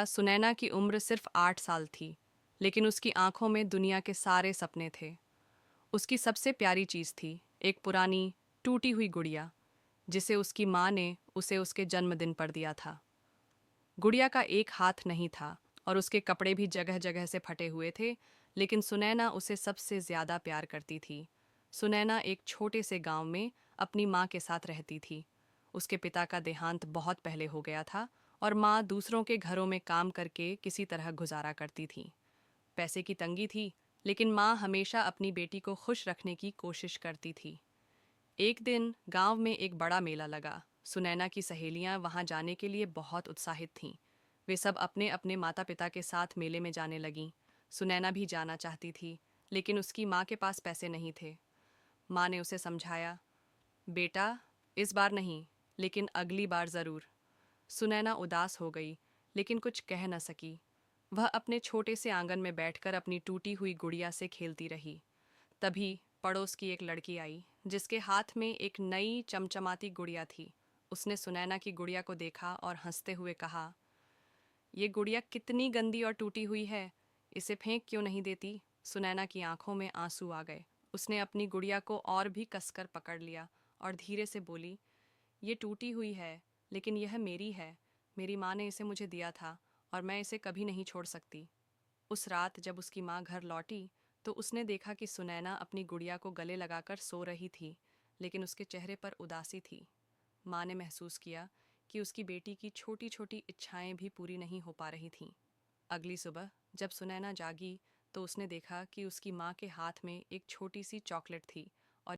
सुनैना की उम्र सिर्फ 8 साल थी, लेकिन उसकी आंखों में दुनिया के सारे सपने थे। उसकी सबसे प्यारी चीज़ थी एक पुरानी, टूटी हुई गुड़िया, जिसे उसकी माँ ने उसे उसके जन्मदिन पर दिया था। गुड़िया का एक हाथ नहीं था और उसके कपड़े भी जगह जगह से फटे हुए थे, लेकिन सुनैना उसे सबसे ज़्यादा प्यार करती थी। सुनैना एक छोटे से गांव में अपनी माँ के साथ रहती थी। उसके पिता का देहांत बहुत पहले हो गया था और माँ दूसरों के घरों में काम करके किसी तरह गुजारा करती थी। पैसे की तंगी थी, लेकिन माँ हमेशा अपनी बेटी को खुश रखने की कोशिश करती थी। एक दिन गांव में एक बड़ा मेला लगा। सुनैना की सहेलियां वहां जाने के लिए बहुत उत्साहित थीं। वे सब अपने अपने माता पिता के साथ मेले में जाने लगीं। सुनैना भी जाना चाहती थी, लेकिन उसकी माँ के पास पैसे नहीं थे। माँ ने उसे समझाया, बेटा, इस बार नहीं, लेकिन अगली बार ज़रूर। सुनैना उदास हो गई, लेकिन कुछ कह न सकी। वह अपने छोटे से आंगन में बैठकर अपनी टूटी हुई गुड़िया से खेलती रही। तभी पड़ोस की एक लड़की आई, जिसके हाथ में एक नई चमचमाती गुड़िया थी। उसने सुनैना की गुड़िया को देखा और हंसते हुए कहा, ये गुड़िया कितनी गंदी और टूटी हुई है, इसे फेंक क्यों नहीं देती? सुनैना की आंखों में आंसू आ गए। उसने अपनी गुड़िया को और भी कसकर पकड़ लिया और धीरे से बोली, ये टूटी हुई है, लेकिन यह मेरी है। मेरी माँ ने इसे मुझे दिया था और मैं इसे कभी नहीं छोड़ सकती। उस रात जब उसकी माँ घर लौटी, तो उसने देखा कि सुनैना अपनी गुड़िया को गले लगाकर सो रही थी, लेकिन उसके चेहरे पर उदासी थी। माँ ने महसूस किया कि उसकी बेटी की छोटी छोटी इच्छाएं भी पूरी नहीं हो पा रही थीं। अगली सुबह जब सुनैना जागी, तो उसने देखा कि उसकी माँ के हाथ में एक छोटी सी चॉकलेट थी